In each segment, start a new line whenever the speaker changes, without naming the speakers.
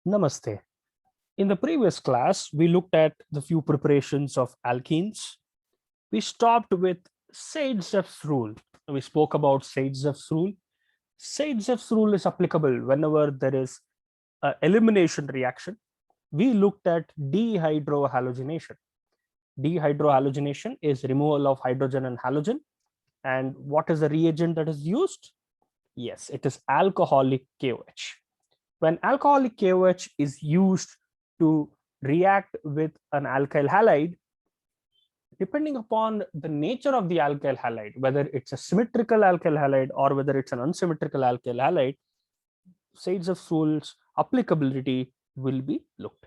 Namaste. In the previous class, we looked at the few preparations of alkenes. We stopped with Sage-Jeff's rule. We spoke about Sage-Jeff's rule. Sage-Jeff's rule is applicable whenever there is an elimination reaction. We looked at dehydrohalogenation. Dehydrohalogenation is removal of hydrogen and halogen. And what is the reagent that is used? Yes, it is alcoholic KOH. When alcoholic KOH is used to react with an alkyl halide, depending upon the nature of the alkyl halide, whether it's a symmetrical alkyl halide or whether it's an unsymmetrical alkyl halide, Sage-Jeff's rule's applicability will be looked.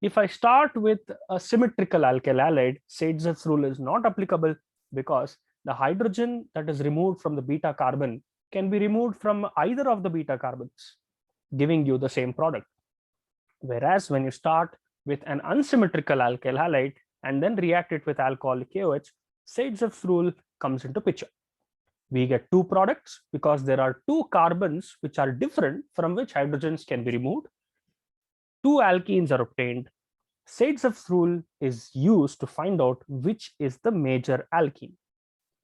If I start with a symmetrical alkyl halide, Sage-Jeff's rule is not applicable because the hydrogen that is removed from the beta carbon can be removed from either of the beta carbons, giving you the same product. Whereas when you start with an unsymmetrical alkyl halide and then react it with alcoholic KOH, Sage-Jeff's rule comes into picture. We get two products because there are two carbons which are different from which hydrogens can be removed. Two alkenes are obtained. Sage-Jeff's rule is used to find out which is the major alkene.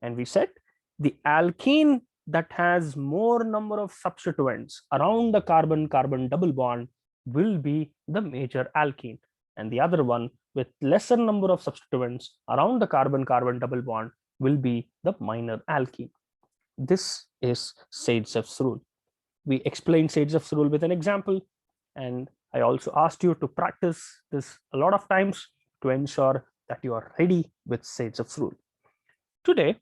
And we said the alkene that has more number of substituents around the carbon-carbon double bond will be the major alkene, and the other one with lesser number of substituents around the carbon-carbon double bond will be the minor alkene. This is Sage-Jeff's rule. We explained Sage-Jeff's rule with an example, and I also asked you to practice this a lot of times to ensure that you are ready with Sage-Jeff's rule. Today,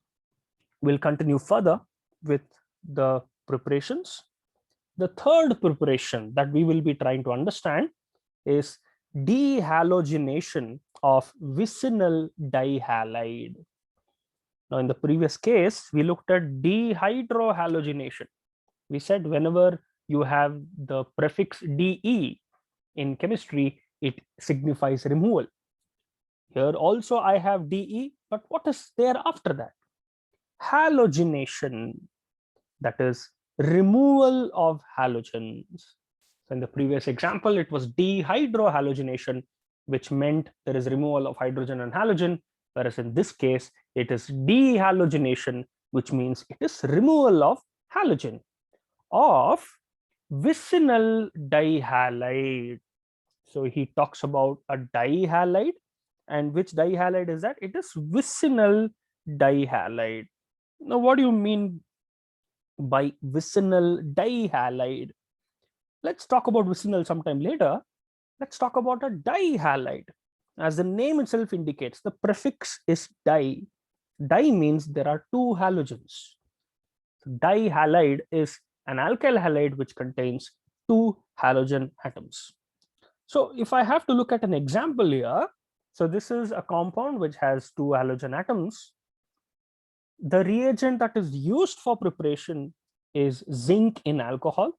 we'll continue further with the preparations. The third preparation that we will be trying to understand is dehalogenation of vicinal dihalide. Now, in the previous case, we looked at dehydrohalogenation. We said whenever you have the prefix de in chemistry, it signifies removal. Here also I have de, but what is there after that? Halogenation, that is removal of halogens. So in the previous example, it was dehydrohalogenation, which meant there is removal of hydrogen and halogen, whereas in this case, it is dehalogenation, which means it is removal of halogen of vicinal dihalide. So he talks about a dihalide, and which dihalide is that? It is vicinal dihalide. Now, what do you mean by vicinal dihalide? Let's talk about vicinal sometime later. Let's talk about a dihalide. As the name itself indicates, the prefix is di. Di means there are two halogens. So dihalide is an alkyl halide which contains two halogen atoms. So if I have to look at an example here, so this is a compound which has two halogen atoms. The reagent that is used for preparation is zinc in alcohol.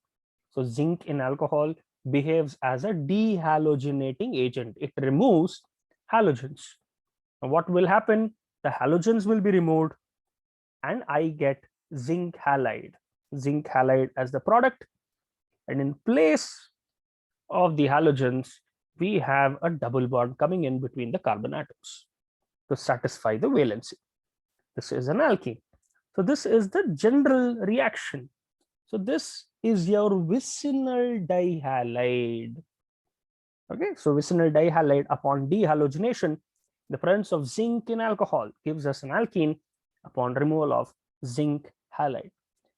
So zinc in alcohol behaves as a dehalogenating agent. It removes halogens. Now what will happen? The halogens will be removed and I get zinc halide as the product. And in place of the halogens, we have a double bond coming in between the carbon atoms to satisfy the valency. This is an alkene. So this is the general reaction. So this is your vicinal dihalide. Okay, so vicinal dihalide upon dehalogenation, the presence of zinc in alcohol gives us an alkene upon removal of zinc halide.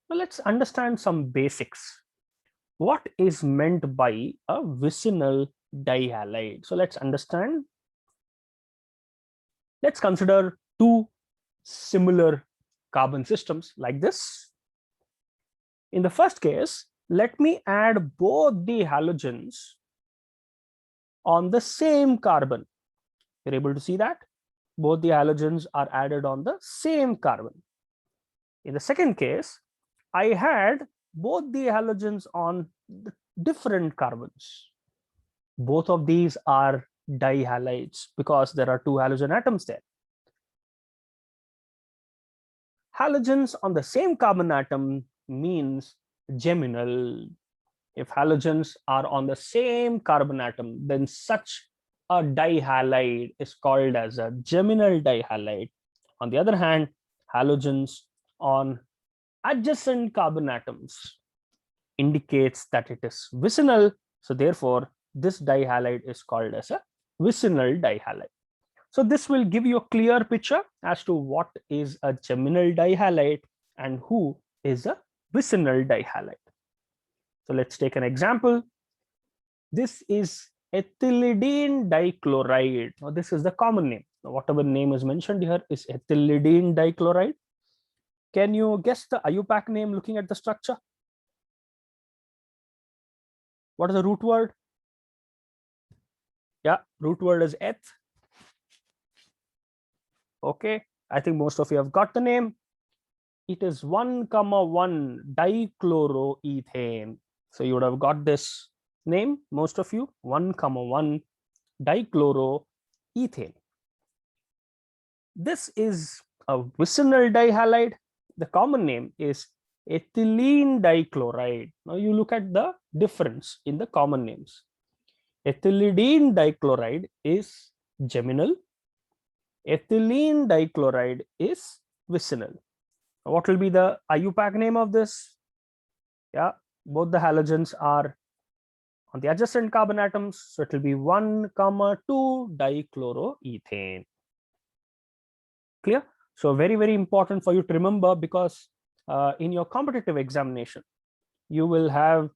Now let's understand some basics. What is meant by a vicinal dihalide? So let's understand. Let's consider two similar carbon systems like this. In the first case, let me add both the halogens on the same carbon. You're able to see that? Both the halogens are added on the same carbon. In the second case, I had both the halogens on the different carbons. Both of these are dihalides because there are two halogen atoms there. Halogens on the same carbon atom means geminal. If halogens are on the same carbon atom, then such a dihalide is called as a geminal dihalide. On the other hand, halogens on adjacent carbon atoms indicates that it is vicinal. So therefore, this dihalide is called as a vicinal dihalide. So this will give you a clear picture as to what is a geminal dihalide and who is a vicinal dihalide. So let's take an example. This is ethylidene dichloride. Now this is the common name. Now, whatever name is mentioned here is ethylidene dichloride. Can you guess the IUPAC name looking at the structure? What is the root word? Yeah, root word is eth. Okay, I think most of you have got the name. It is 1,1 dichloroethane. So you would have got this name, most of you, 1,1 dichloroethane. This is a vicinal dihalide. The common name is ethylene dichloride. Now you look at the difference in the common names. Ethylidene dichloride is geminal. Ethylene dichloride is vicinal. What will be the IUPAC name of this? Yeah, both the halogens are on the adjacent carbon atoms, so it will be 1,2 dichloroethane. Clear? So very, very important for you to remember, because in your competitive examination, you will have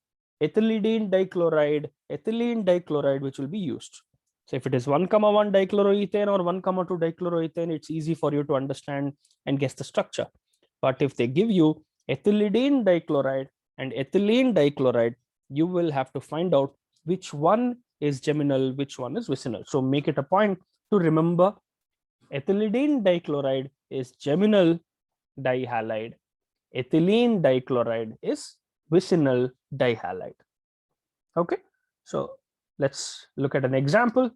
ethylidene dichloride, ethylene dichloride, which will be used. So if it is 1,1 dichloroethane or 1,2 dichloroethane, it's easy for you to understand and guess the structure. But if they give you ethylidene dichloride and ethylene dichloride, you will have to find out which one is geminal, which one is vicinal. So make it a point to remember ethylidene dichloride is geminal dihalide. Ethylene dichloride is vicinal dihalide. Okay, so let's look at an example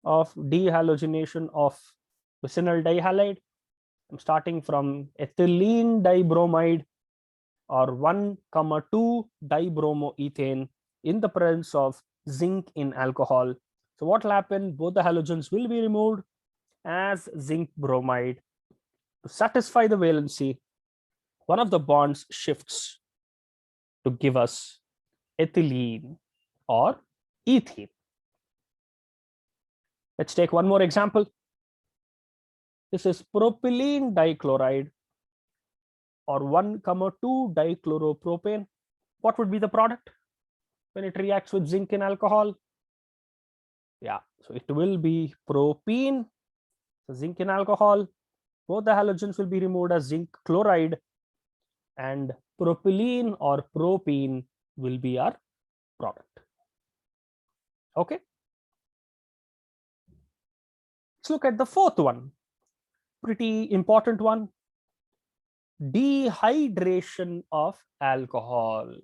of dehalogenation of vicinal dihalide. I'm starting from ethylene dibromide or 1,2 dibromoethane in the presence of zinc in alcohol. So what will happen? Both the halogens will be removed as zinc bromide. To satisfy the valency, one of the bonds shifts to give us ethylene or ethene. Let's take one more example. This is propylene dichloride or 1,2 dichloropropane. What would be the product when it reacts with zinc in alcohol? Yeah, so it will be propene. So zinc in alcohol, both the halogens will be removed as zinc chloride, and propylene or propene will be our product. Okay. Let's look at the fourth one. Pretty important one. Dehydration of alcohol.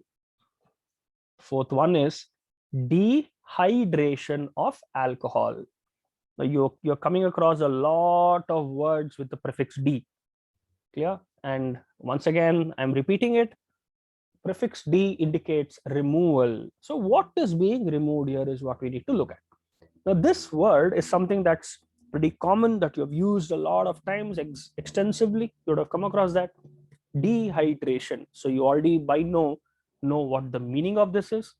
Fourth one is dehydration of alcohol. Now you're coming across a lot of words with the prefix D. Clear? And once again, I'm repeating it. Prefix D indicates removal. So what is being removed here is what we need to look at. Now this word is something that's pretty common, that you've used a lot of times extensively. You would have come across that. Dehydration. So you already by now know what the meaning of this is.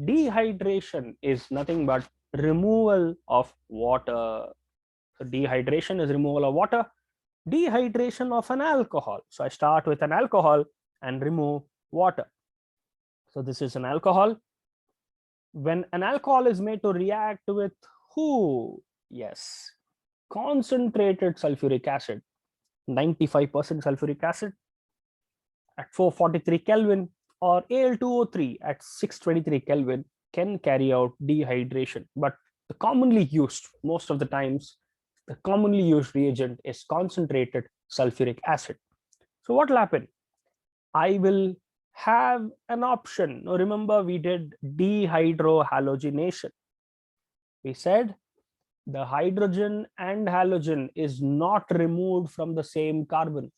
Dehydration is nothing but removal of water. So dehydration is removal of water. Dehydration of an alcohol. So I start with an alcohol and remove water. So this is an alcohol. When an alcohol is made to react with who? Yes, concentrated sulfuric acid, 95% sulfuric acid at 443 Kelvin, or Al2O3 at 623 Kelvin can carry out dehydration. But the commonly used, most of the times, the commonly used reagent is concentrated sulfuric acid. So what will happen? I will have an option. Now remember, we did dehydrohalogenation. We said the hydrogen and halogen is not removed from the same carbon.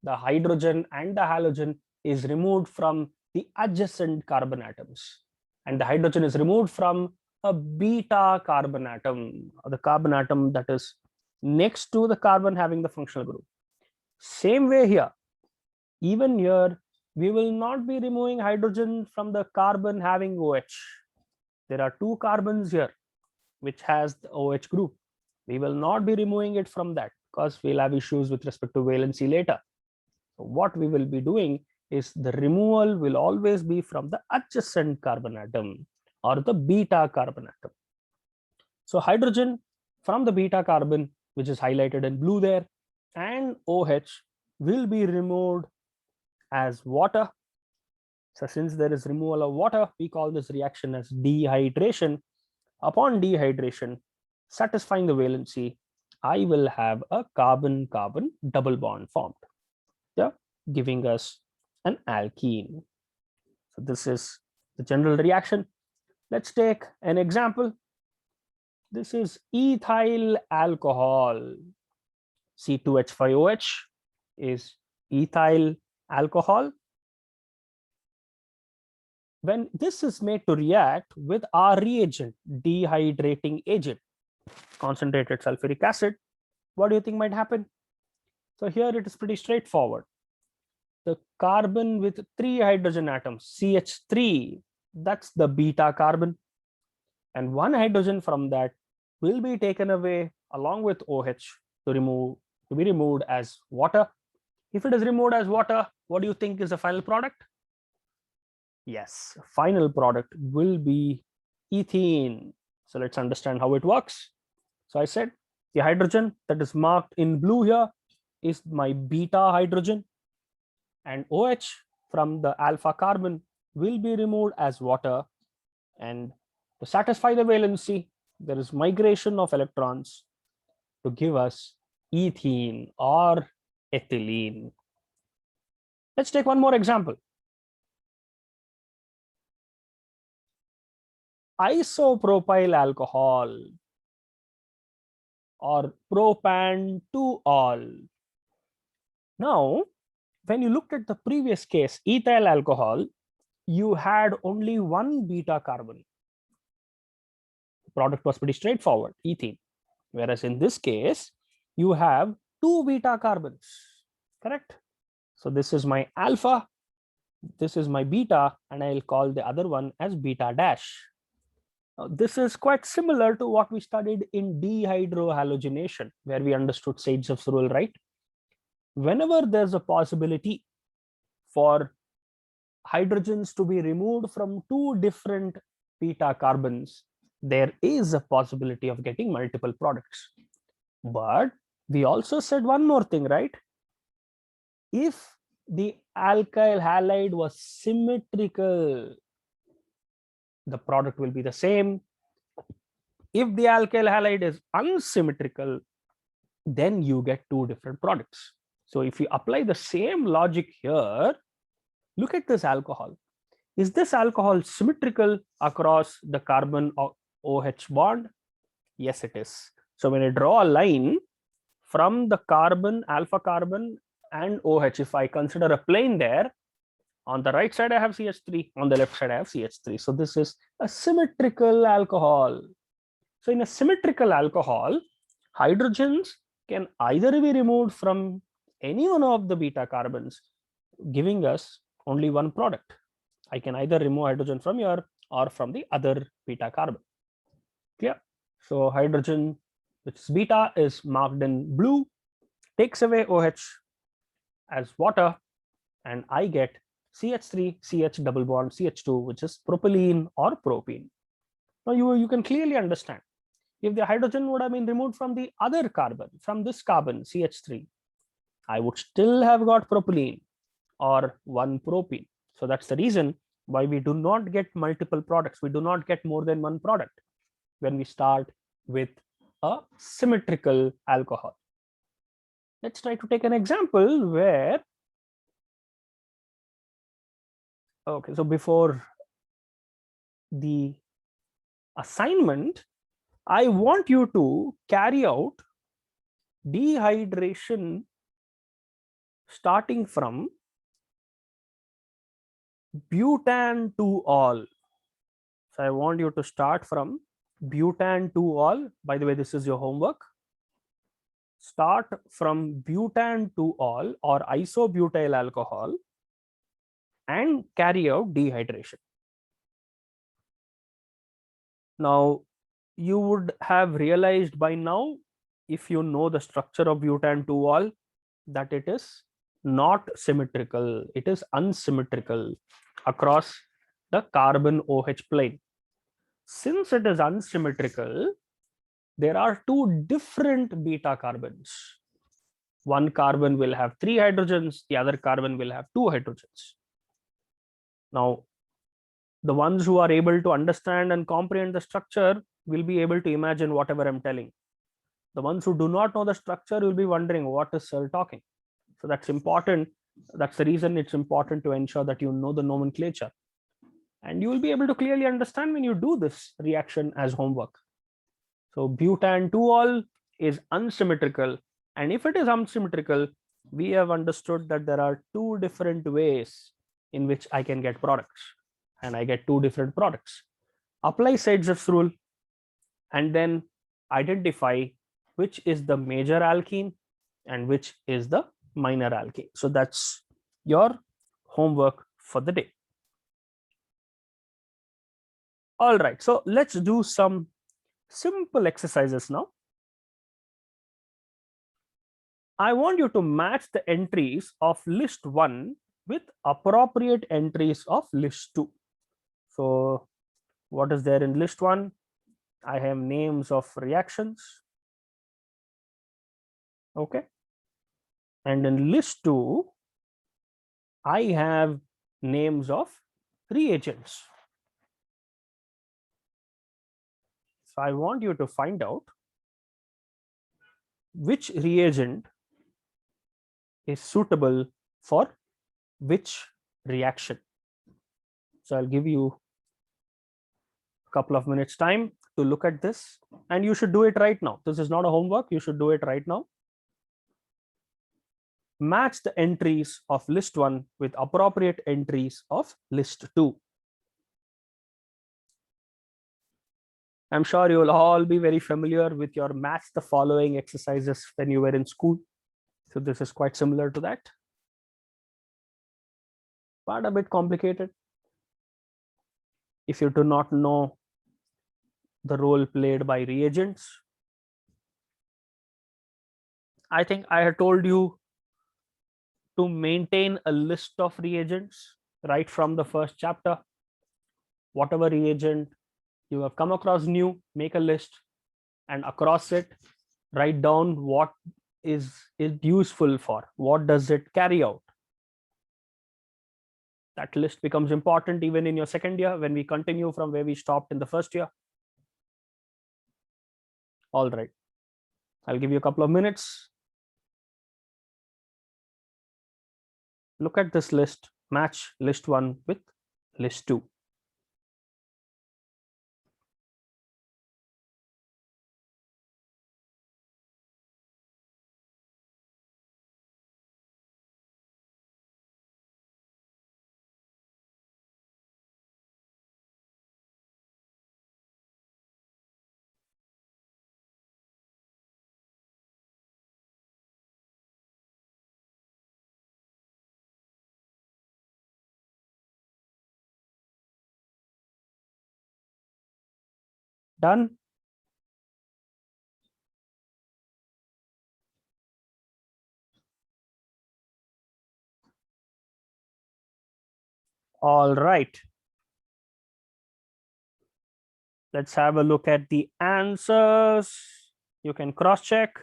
The hydrogen and the halogen is removed from the adjacent carbon atoms. And the hydrogen is removed from a beta carbon atom, or the carbon atom that is next to the carbon having the functional group. Same way here, even here, we will not be removing hydrogen from the carbon having OH. There are two carbons here which has the OH group. We will not be removing it from that because we'll have issues with respect to valency later. So what we will be doing is the removal will always be from the adjacent carbon atom or the beta carbon atom. So hydrogen from the beta carbon, which is highlighted in blue there, and OH will be removed as water. So since there is removal of water, we call this reaction as dehydration. Upon dehydration, satisfying the valency, I will have a carbon-carbon double bond formed, yeah, giving us an alkene. So this is the general reaction. Let's take an example. This is ethyl alcohol. C2H5OH is ethyl alcohol. When this is made to react with our reagent, dehydrating agent, concentrated sulfuric acid, what do you think might happen? So here it is pretty straightforward. The carbon with 3 hydrogen atoms, CH3, that's the beta carbon, and 1 hydrogen from that will be taken away along with OH to be removed as water. If it is removed as water, what do you think is the final product? Yes, final product will be ethene. So let's understand how it works. So I said the hydrogen that is marked in blue here is my beta hydrogen, and OH from the alpha carbon will be removed as water. And to satisfy the valency, there is migration of electrons to give us ethene or ethylene. Let's take one more example. Isopropyl alcohol or propan-2-ol. Now, when you looked at the previous case, ethyl alcohol, you had only 1 beta carbon. The product was pretty straightforward, ethene. Whereas in this case, you have 2 beta carbons, correct? So this is my alpha, this is my beta, and I'll call the other one as beta dash. This is quite similar to what we studied in dehydrohalogenation, where we understood Zaitsev's rule, right? Whenever there's a possibility for hydrogens to be removed from 2 different beta carbons, there is a possibility of getting multiple products. But we also said one more thing, right? If the alkyl halide was symmetrical, the product will be the same. If the alkyl halide is unsymmetrical, then you get 2 different products. So if you apply the same logic here, look at this alcohol. Is this alcohol symmetrical across the carbon OH bond? Yes, it is. So when I draw a line from the carbon, alpha carbon and OH, if I consider a plane there, on the right side I have CH3, on the left side I have CH3. So this is a symmetrical alcohol. So in a symmetrical alcohol, hydrogens can either be removed from any one of the beta carbons, giving us only one product. I can either remove hydrogen from here or from the other beta carbon. Clear? So hydrogen, which is beta, is marked in blue, takes away OH as water, and I get CH3, CH double bond, CH2, which is propylene or propene. Now you can clearly understand, if the hydrogen would have been removed from the other carbon, from this carbon, CH3, I would still have got propylene or 1 propene. So that's the reason why we do not get multiple products. We do not get more than 1 product when we start with a symmetrical alcohol. Let's try to take an example where, okay, so before the assignment, I want you to carry out dehydration starting from butan-2-ol. So I want you to start from butan-2-ol. By the way, this is your homework. Start from butan-2-ol or isobutyl alcohol and carry out dehydration. Now, you would have realized by now, if you know the structure of butan-2-ol, that it is not symmetrical, it is unsymmetrical across the carbon OH plane. Since it is unsymmetrical, there are two different beta carbons. One carbon will have 3 hydrogens, the other carbon will have 2 hydrogens. Now, the ones who are able to understand and comprehend the structure will be able to imagine whatever I'm telling. The ones who do not know the structure will be wondering what is Sir talking. So that's important. That's the reason it's important to ensure that you know the nomenclature. And you will be able to clearly understand when you do this reaction as homework. So butan-2-ol is unsymmetrical. And if it is unsymmetrical, we have understood that there are two different ways in which I can get products. And I get two different products. Apply Seitzeff's rule and then identify which is the major alkene and which is the minor alkene. So that's your homework for the day. All right, so let's do some simple exercises now. I want you to match the entries of list 1 with appropriate entries of list 2. So what is there in list 1? I have names of reactions. Okay. And in list 2, I have names of reagents. So I want you to find out which reagent is suitable for which reaction. So I'll give you a couple of minutes time to look at this, and you should do it right now. This is not a homework, you should do it right now. Match the entries of list 1 with appropriate entries of list 2. I'm sure you will all be very familiar with your match the following exercises when you were in school. So this is quite similar to that, but a bit complicated. If you do not know the role played by reagents, I think I had told you to maintain a list of reagents right from the first chapter. Whatever reagent you have come across new, make a list, and across it, write down what is it useful for, what does it carry out. That list becomes important even in your second year when we continue from where we stopped in the first year. All right, I'll give you a couple of minutes. Look at this list, match list 1 with list 2. Done? All right. Let's have a look at the answers. You can cross check.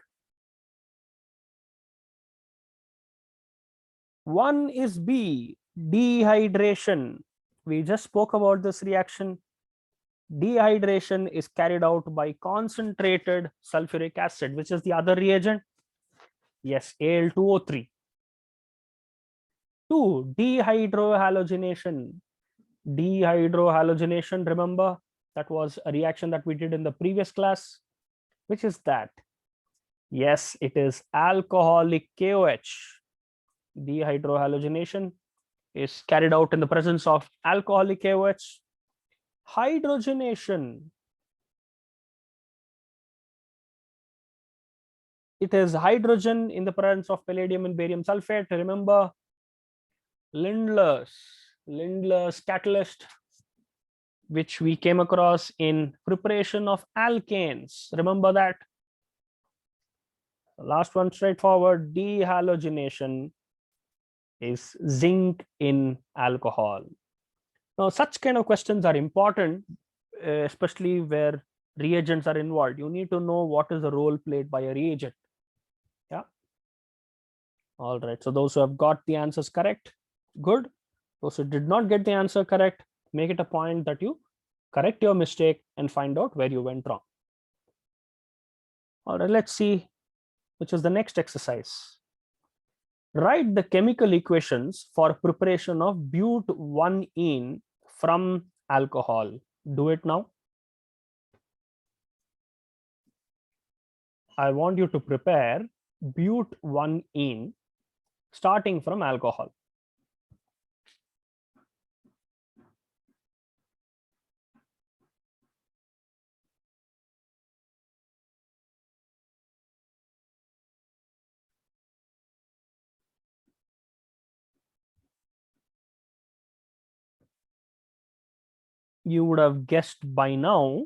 One is B, dehydration. We just spoke about this reaction. Dehydration is carried out by concentrated sulfuric acid, which is the other reagent. Yes, Al2O3. 2, dehydrohalogenation. Dehydrohalogenation, remember, that was a reaction that we did in the previous class. Which is that? Yes, it is alcoholic KOH. Dehydrohalogenation. is carried out in the presence of alcoholic AOH. Hydrogenation, it is hydrogen in the presence of palladium and barium sulfate. Remember Lindlar's catalyst, which we came across in preparation of alkanes. Remember that. Last one, straightforward, dehalogenation is zinc in alcohol. Now, such kind of questions are important, especially where reagents are involved. You need to know what is the role played by a reagent. Yeah. All right. So those who have got the answers correct, good. Those who did not get the answer correct, make it a point that you correct your mistake and find out where you went wrong. All right, let's see which is the next exercise. Write the chemical equations for preparation of but-1-ene from alcohol. Do it now. I want you to prepare but-1-ene starting from alcohol. You would have guessed by now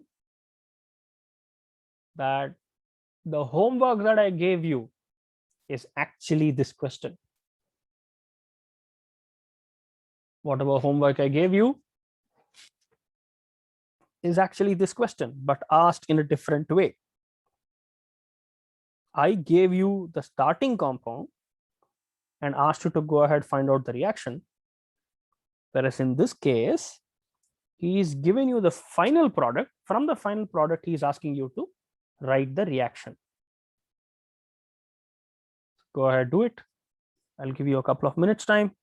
that the homework that I gave you is actually this question. Whatever homework I gave you is actually this question, but asked in a different way. I gave you the starting compound and asked you to go ahead find out the reaction. Whereas in this case, he is giving you the final product. From the final product, he is asking you to write the reaction. Go ahead, do it. I'll give you a couple of minutes time.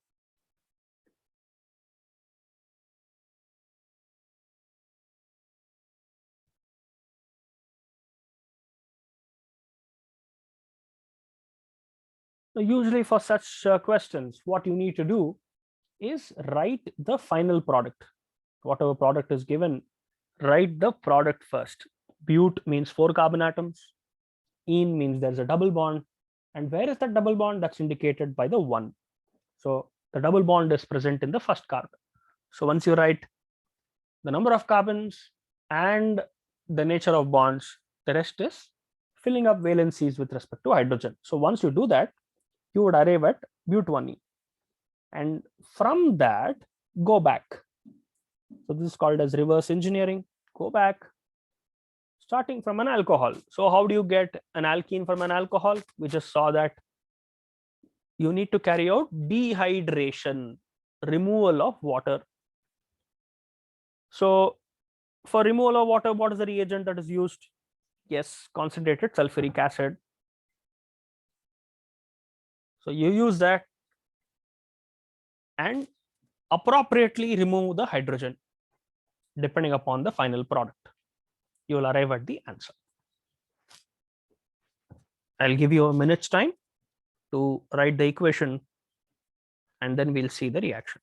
So usually for such questions, what you need to do is write the final product. Whatever product is given, write the product first. But means 4 carbon atoms. Ene means there's a double bond. And where is that double bond? That's indicated by the 1. So the double bond is present in the first carbon. So once you write the number of carbons and the nature of bonds, the rest is filling up valencies with respect to hydrogen. So once you do that, you would arrive at but-1-ene. And from that, go back. So this is called as reverse engineering. Go back, starting from an alcohol. So how do you get an alkene from an alcohol? We just saw that you need to carry out dehydration, removal of water. So for removal of water, what is the reagent that is used? Yes, concentrated sulfuric acid. So you use that and appropriately remove the hydrogen depending upon the final product. You will arrive at the answer. I'll give you a minute's time to write the equation and then we'll see the reaction.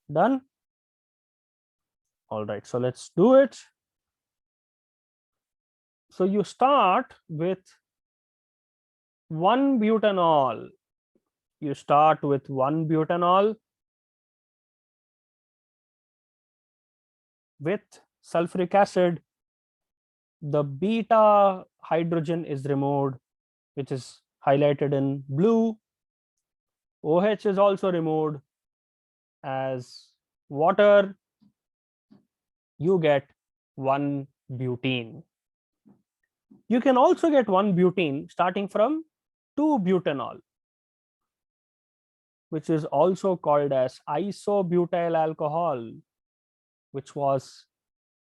Done? All right, so let's do it. So you start with 1 butanol. You start with 1 butanol with sulfuric acid. The beta hydrogen is removed, which is highlighted in blue. OH is also removed as water. You get 1 butene. You can also get one butene starting from 2-butanol, which is also called as isobutyl alcohol, which was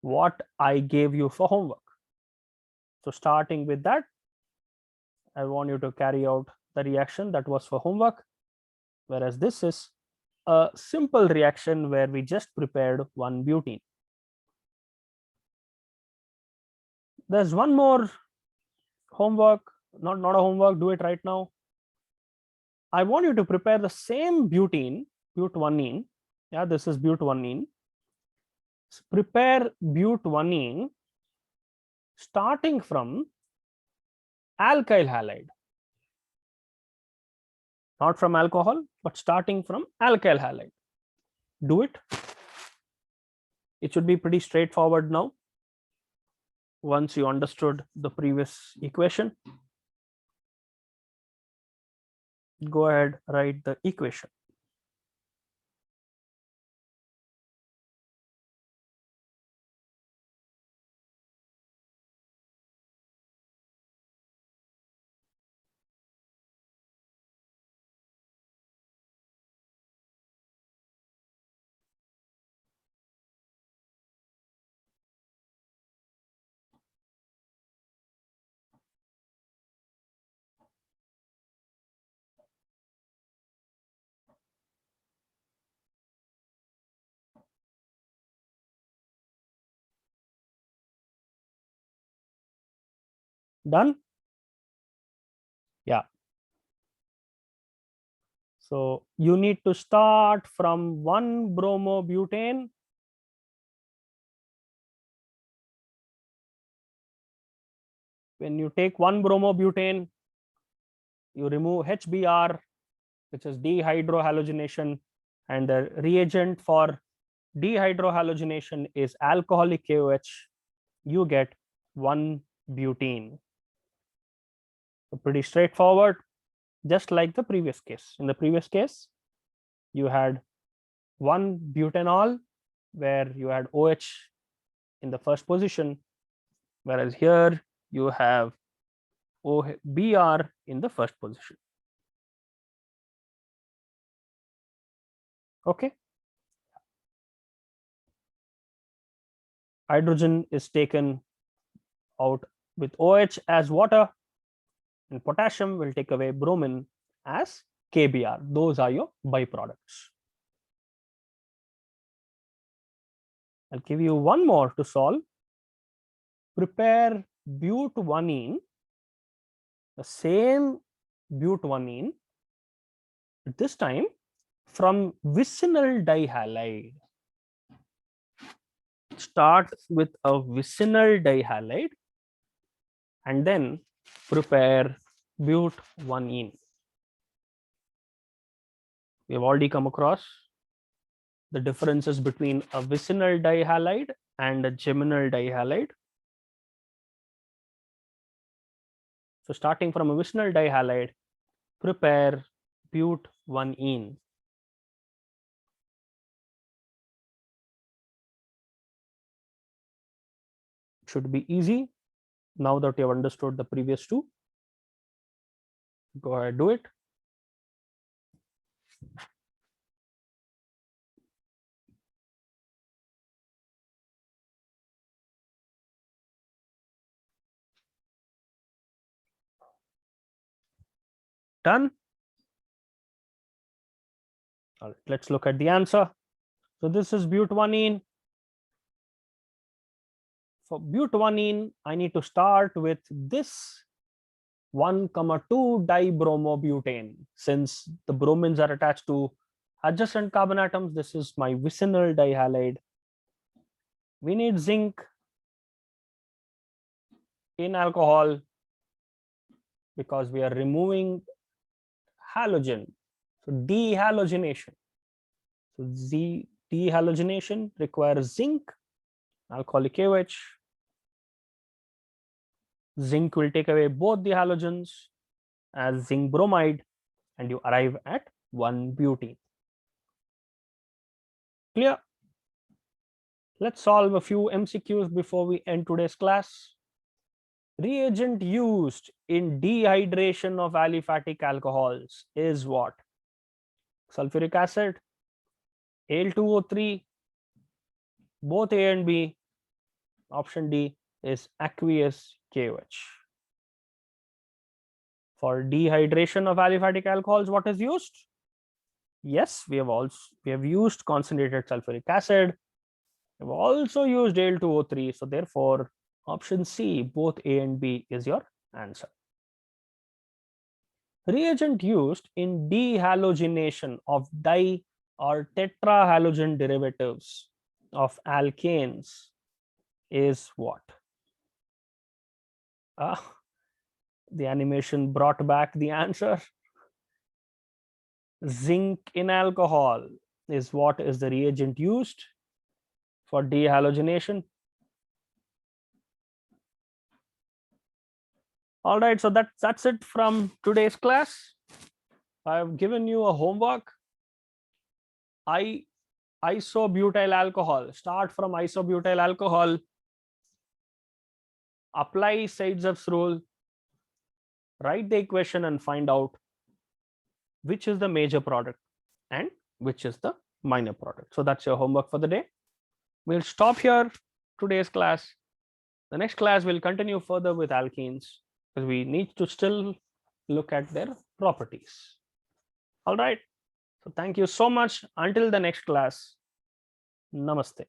what I gave you for homework. So starting with that, I want you to carry out the reaction that was for homework, whereas this is a simple reaction where we just prepared one butene. There's one more homework, not a homework, do it right now. I want you to prepare the same butene, butanene. Yeah, this is butanene. Prepare butanene starting from alkyl halide, not from alcohol, but starting from alkyl halide. Do it. It should be pretty straightforward now once you understood the previous equation. Go ahead, write the equation. Done? Yeah. So you need to start from 1-bromobutane. When you take 1-bromobutane, you remove HBr, which is dehydrohalogenation, and the reagent for dehydrohalogenation is alcoholic KOH. You get 1-butene. So pretty straightforward, just like the previous case. In the previous case, you had 1-butanol where you had OH in the first position, whereas here you have Br in the first position. Okay. Hydrogen is taken out with OH as water, and potassium will take away bromine as KBr. Those are your byproducts. I'll give you one more to solve. Prepare butanene, the same butanene, this time from vicinal dihalide. Start with a vicinal dihalide and then prepare butanene. We have already come across the differences between a vicinal dihalide and a geminal dihalide. So starting from a vicinal dihalide, prepare butanene. Should be easy now that you have understood the previous two. Go ahead, do it. Done. All right, let's look at the answer. So this is butanene. For butanene, I need to start with this 1,2 dibromobutane. Since the bromines are attached to adjacent carbon atoms, this is my vicinal dihalide. We need zinc in alcohol because we are removing halogen. So dehalogenation. So dehalogenation requires zinc, alcoholic KOH. Zinc will take away both the halogens as zinc bromide, and you arrive at 1-butene. Clear? Let's solve a few MCQs before we end today's class. Reagent used in dehydration of aliphatic alcohols is what? Sulfuric acid, Al2O3, both A and B. Option D is aqueous KOH. For dehydration of aliphatic alcohols, what is used? Yes, we have used concentrated sulfuric acid. We have also used Al2O3. So therefore, option C, both A and B is your answer. Reagent used in dehalogenation of di or tetrahalogen derivatives of alkanes is what? The animation brought back the answer. Zinc in alcohol is what is the reagent used for dehalogenation. All right, so that's it from today's class. I've given you a homework. Isobutyl alcohol. Start from isobutyl alcohol. Apply Seitzeff's rule. Write the equation and find out which is the major product and which is the minor product. So that's your homework for the day. We'll stop here today's class. The next class will continue further with alkenes because we need to still look at their properties. All right. So thank you so much. Until the next class. Namaste.